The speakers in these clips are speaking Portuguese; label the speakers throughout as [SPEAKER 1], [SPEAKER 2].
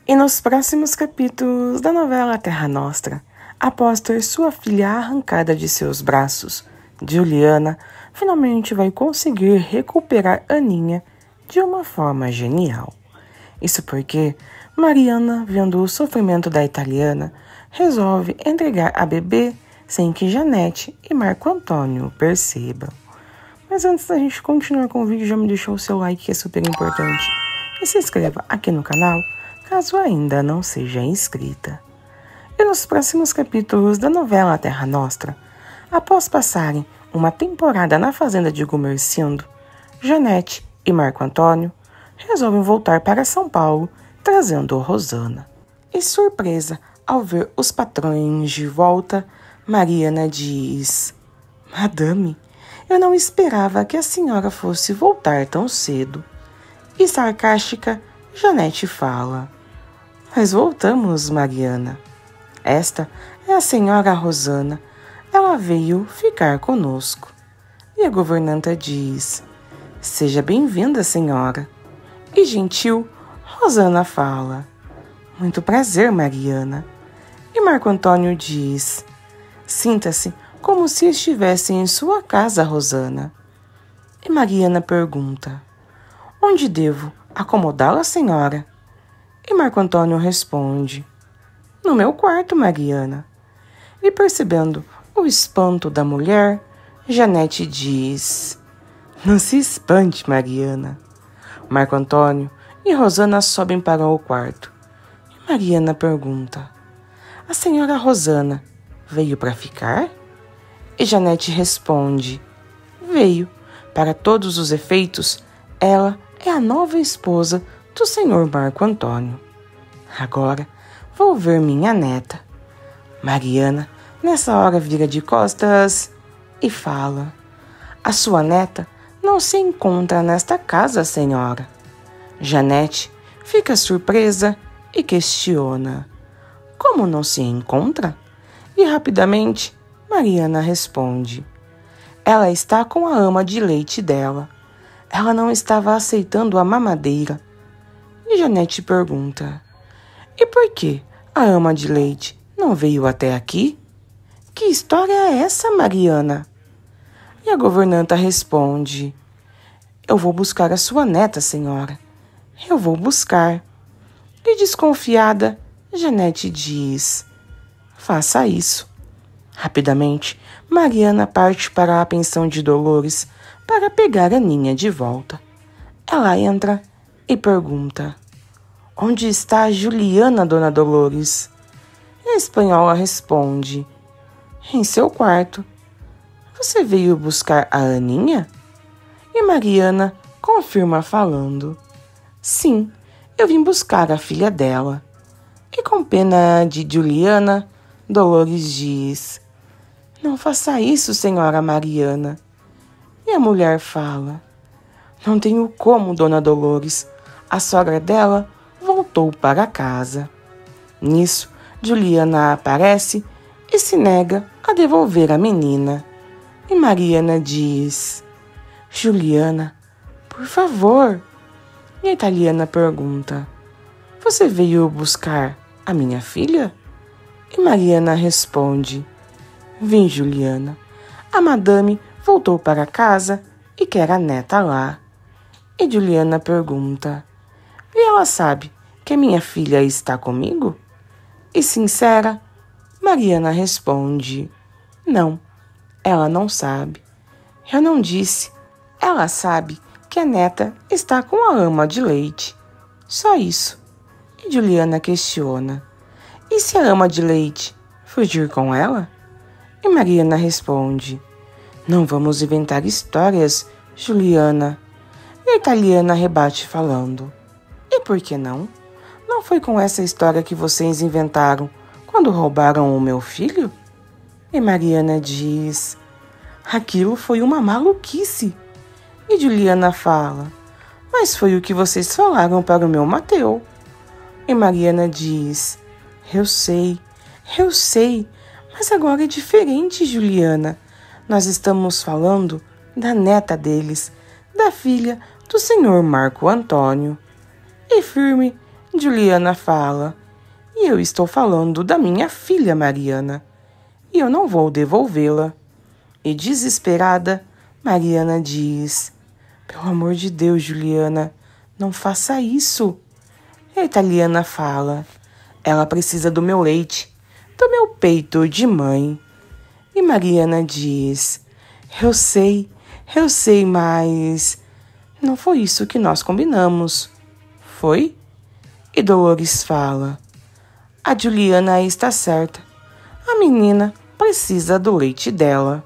[SPEAKER 1] E nos próximos capítulos da novela Terra Nostra, após ter sua filha arrancada de seus braços, Juliana finalmente vai conseguir recuperar Aninha de uma forma genial. Isso porque Mariana, vendo o sofrimento da italiana, resolve entregar a bebê sem que Janete e Marco Antônio percebam. Mas antes da gente continuar com o vídeo, já me deixou o seu like, que é super importante. E se inscreva aqui no canal, caso ainda não seja inscrita. E nos próximos capítulos da novela Terra Nostra, após passarem uma temporada na fazenda de Gumercindo, Janete e Marco Antônio resolvem voltar para São Paulo, trazendo Rosana. E surpresa, ao ver os patrões de volta, Mariana diz: Madame, eu não esperava que a senhora fosse voltar tão cedo. E sarcástica, Janete fala: Mas voltamos, Mariana. Esta é a senhora Rosana. Ela veio ficar conosco. E a governanta diz: Seja bem-vinda, senhora. E gentil, Rosana fala: Muito prazer, Mariana. E Marco Antônio diz: Sinta-se como se estivesse em sua casa, Rosana. E Mariana pergunta: Onde devo acomodá-la, senhora? E Marco Antônio responde: No meu quarto, Mariana. E percebendo o espanto da mulher, Janete diz: Não se espante, Mariana. Marco Antônio e Rosana sobem para o quarto. E Mariana pergunta: A senhora Rosana veio para ficar? E Janete responde: Veio. Para todos os efeitos, ela é a nova esposa do senhor Marco Antônio. Agora vou ver minha neta. Mariana, nessa hora, vira de costas e fala: A sua neta não se encontra nesta casa, senhora. Janete fica surpresa e questiona: Como não se encontra? E rapidamente Mariana responde: Ela está com a ama de leite dela. Ela não estava aceitando a mamadeira. E Janete pergunta: E por que a ama de leite não veio até aqui? Que história é essa, Mariana? E a governanta responde: Eu vou buscar a sua neta, senhora. Eu vou buscar. E desconfiada, Janete diz: Faça isso. Rapidamente, Mariana parte para a pensão de Dolores para pegar a Aninha de volta. Ela entra e pergunta: Onde está a Juliana, dona Dolores? E a espanhola responde: Em seu quarto. Você veio buscar a Aninha? E Mariana confirma falando: Sim, eu vim buscar a filha dela. E com pena de Juliana, Dolores diz: Não faça isso, senhora Mariana. E a mulher fala: Não tenho como, dona Dolores. A sogra dela voltou para casa. Nisso, Juliana aparece e se nega a devolver a menina. E Mariana diz: Juliana, por favor. E a italiana pergunta: Você veio buscar a minha filha? E Mariana responde: Vim, Juliana. A madame voltou para casa e quer a neta lá. E Juliana pergunta: E ela sabe que a minha filha está comigo? E sincera, Mariana responde: Não, ela não sabe. Eu não disse. Ela sabe que a neta está com a ama de leite. Só isso. E Juliana questiona: E se a ama de leite fugir com ela? E Mariana responde: Não vamos inventar histórias, Juliana. E a italiana rebate falando: E por que não? Não foi com essa história que vocês inventaram quando roubaram o meu filho? E Mariana diz: Aquilo foi uma maluquice. E Juliana fala: Mas foi o que vocês falaram para o meu Mateu. E Mariana diz: Eu sei, mas agora é diferente, Juliana. Nós estamos falando da neta deles, da filha do senhor Marco Antônio. E firme, Juliana fala: e eu estou falando da minha filha Mariana, e eu não vou devolvê-la. E desesperada, Mariana diz: pelo amor de Deus, Juliana, não faça isso. E a italiana fala: ela precisa do meu leite, do meu peito de mãe. E Mariana diz: eu sei, mas não foi isso que nós combinamos. Foi? E Dolores fala: a Juliana está certa. A menina precisa do leite dela.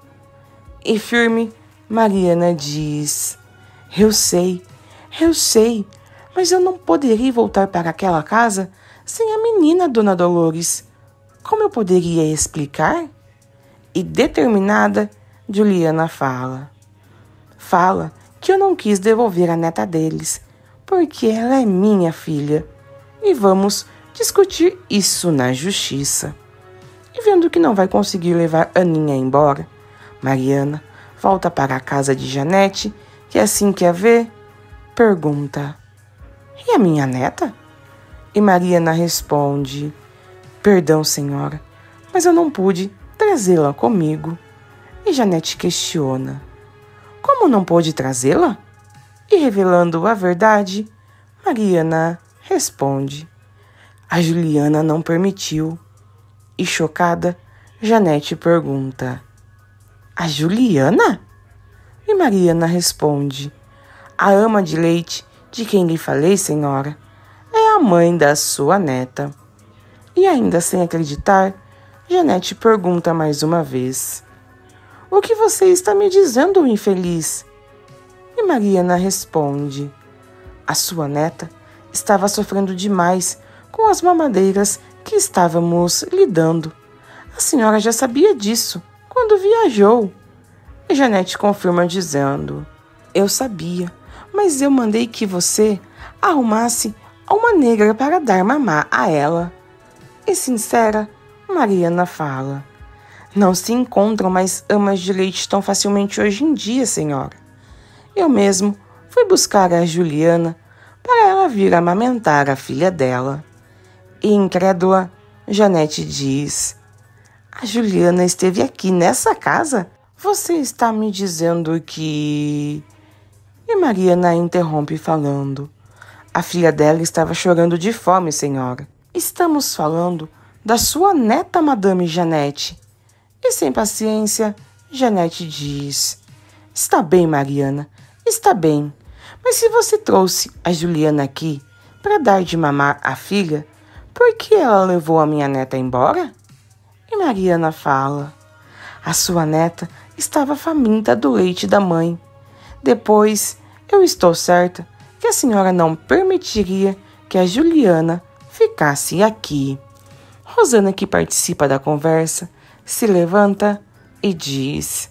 [SPEAKER 1] E firme, Mariana diz: eu sei, mas eu não poderia voltar para aquela casa sem a menina, Dona Dolores. Como eu poderia explicar? E determinada, Juliana fala que eu não quis devolver a neta deles, porque ela é minha filha, e vamos discutir isso na justiça. E vendo que não vai conseguir levar Aninha embora, Mariana volta para a casa de Janete, que assim que a vê, pergunta: e a minha neta? E Mariana responde: perdão, senhora, mas eu não pude trazê-la comigo. E Janete questiona: como não pôde trazê-la? E revelando a verdade, Mariana responde: a Juliana não permitiu. E chocada, Janete pergunta: a Juliana? E Mariana responde: a ama de leite de quem lhe falei, senhora, é a mãe da sua neta. E ainda sem acreditar, Janete pergunta mais uma vez: o que você está me dizendo, infeliz? E Mariana responde: a sua neta estava sofrendo demais com as mamadeiras que estávamos lhe dando. A senhora já sabia disso quando viajou. E Janete confirma dizendo: eu sabia, mas eu mandei que você arrumasse uma negra para dar mamar a ela. E sincera, Mariana fala: não se encontram mais amas de leite tão facilmente hoje em dia, senhora. Eu mesmo fui buscar a Juliana para ela vir amamentar a filha dela. E incrédula, Janete diz: a Juliana esteve aqui nessa casa? Você está me dizendo que... E Mariana interrompe falando: a filha dela estava chorando de fome, senhora. Estamos falando da sua neta, Madame Janete. E sem paciência, Janete diz: está bem, Mariana, está bem. Mas se você trouxe a Juliana aqui para dar de mamar à filha, por que ela levou a minha neta embora? E Mariana fala: a sua neta estava faminta do leite da mãe. Depois, eu estou certa que a senhora não permitiria que a Juliana ficasse aqui. Rosana, que participa da conversa, se levanta e diz: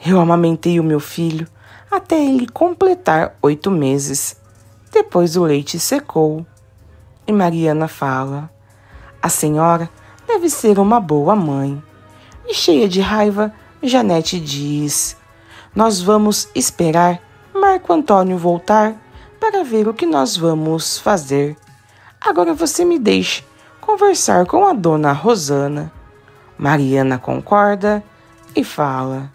[SPEAKER 1] eu amamentei o meu filho até ele completar 8 meses. Depois o leite secou. E Mariana fala: a senhora deve ser uma boa mãe. E cheia de raiva, Janete diz: nós vamos esperar Marco Antônio voltar para ver o que nós vamos fazer. Agora você me deixe conversar com a dona Rosana. Mariana concorda e fala: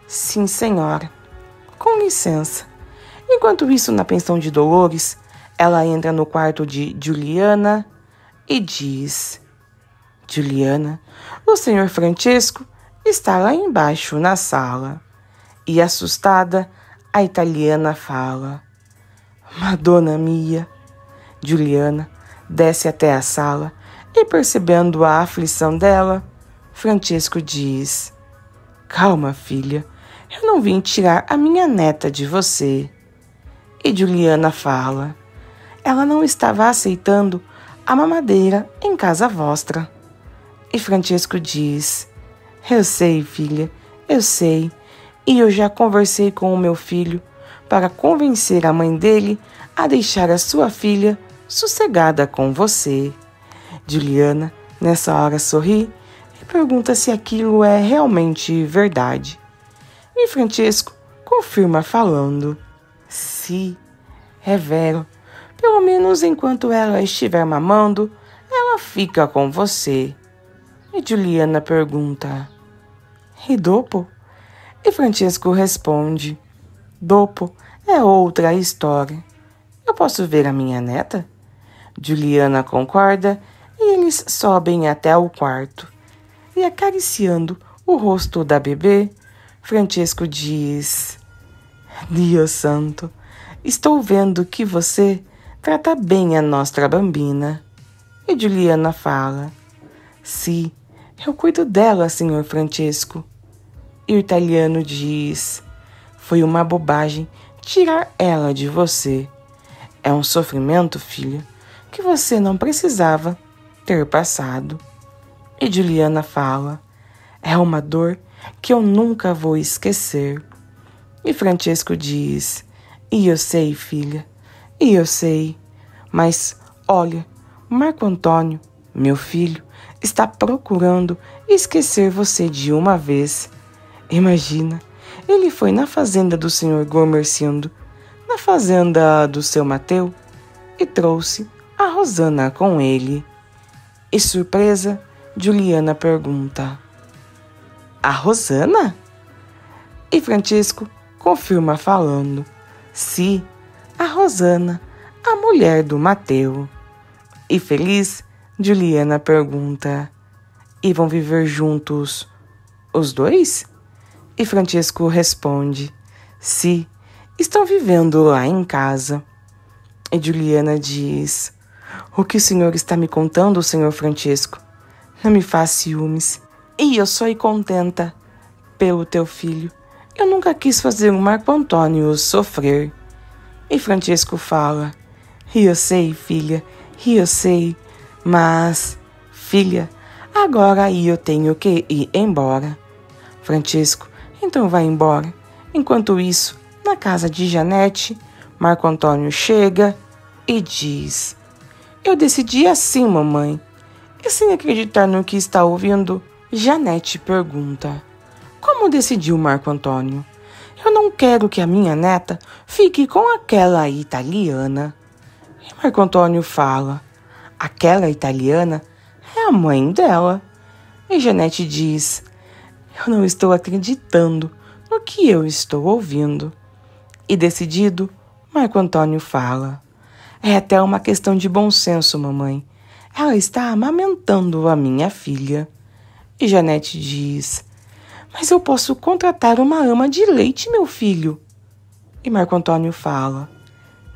[SPEAKER 1] sim, senhora, com licença. Enquanto isso, na pensão de Dolores, ela entra no quarto de Juliana e diz: Juliana, o senhor Francesco está lá embaixo na sala. E assustada, a italiana fala: Madonna mia. Juliana desce até a sala e, percebendo a aflição dela, Francesco diz: calma, filha, eu não vim tirar a minha neta de você. E Juliana fala: ela não estava aceitando a mamadeira em casa vostra. E Francesco diz: eu sei, filha, eu sei, e eu já conversei com o meu filho para convencer a mãe dele a deixar a sua filha sossegada com você. Juliana, nessa hora, sorri e pergunta se aquilo é realmente verdade. E Francesco confirma falando: sim, é vero, Pelo menos enquanto ela estiver mamando, ela fica com você. E Juliana pergunta: e Dopo? E Francesco responde: Dopo é outra história. Eu posso ver a minha neta? Juliana concorda e eles sobem até o quarto. E acariciando o rosto da bebê, Francesco diz: Dio santo, estou vendo que você trata bem a nossa bambina. E Juliana fala: Sim, eu cuido dela, senhor Francesco. E o italiano diz: foi uma bobagem tirar ela de você. É um sofrimento, filha, que você não precisava ter passado. E Juliana fala: é uma dor que eu nunca vou esquecer. E Francesco diz: e eu sei, filha, e eu sei. Mas, olha, Marco Antônio, meu filho, está procurando esquecer você de uma vez. Imagina, ele foi na fazenda do senhor Gomercindo, na fazenda do seu Mateu, e trouxe a Rosana com ele. E surpresa, Juliana pergunta: a Rosana? E Francesco confirma falando: sim, a Rosana, a mulher do Mateu. E feliz, Juliana pergunta: e vão viver juntos os dois? E Francesco responde: sim, estão vivendo lá em casa. E Juliana diz: o que o senhor está me contando, senhor Francesco? Não me faz ciúmes. E eu sou contenta pelo teu filho. Eu nunca quis fazer o Marco Antônio sofrer. E Francesco fala: e eu sei, filha, e eu sei, mas, filha, agora eu tenho que ir embora. Francesco então vai embora. Enquanto isso, na casa de Janete, Marco Antônio chega e diz: eu decidi assim, mamãe. E sem acreditar no que está ouvindo, Janete pergunta: como decidiu Marco Antônio? Eu não quero que a minha neta fique com aquela italiana. E Marco Antônio fala: aquela italiana é a mãe dela. E Janete diz: eu não estou acreditando no que eu estou ouvindo. E decidido, Marco Antônio fala: é até uma questão de bom senso, mamãe. Ela está amamentando a minha filha. E Janete diz: mas eu posso contratar uma ama de leite, meu filho. E Marco Antônio fala: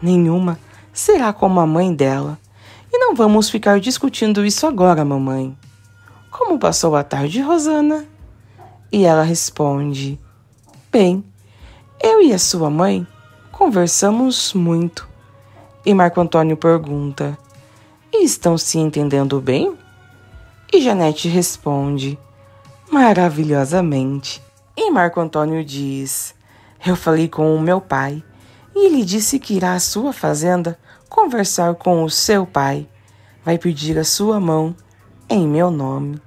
[SPEAKER 1] nenhuma será como a mãe dela. E não vamos ficar discutindo isso agora, mamãe. Como passou a tarde, Rosana? E ela responde: bem, eu e a sua mãe conversamos muito. E Marco Antônio pergunta: e estão se entendendo bem? E Janete responde: maravilhosamente. E Marco Antônio diz: eu falei com o meu pai e ele disse que irá à sua fazenda conversar com o seu pai. Vai pedir a sua mão em meu nome.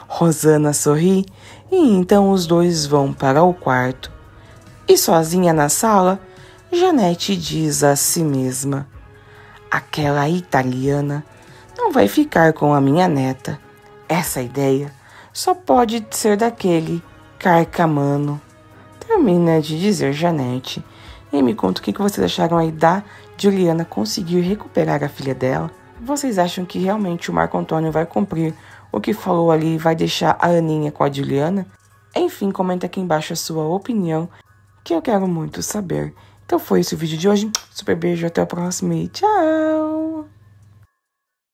[SPEAKER 1] Rosana sorri e então os dois vão para o quarto. E sozinha na sala, Janete diz a si mesma: aquela italiana não vai ficar com a minha neta. Essa ideia só pode ser daquele carcamano. Termina de dizer Janete. E me conta o que vocês acharam aí da Juliana conseguir recuperar a filha dela. Vocês acham que realmente o Marco Antônio vai cumprir o que falou ali e vai deixar a Aninha com a Juliana? Enfim, comenta aqui embaixo a sua opinião, que eu quero muito saber. Então foi esse o vídeo de hoje. Super beijo, até o próximo e tchau!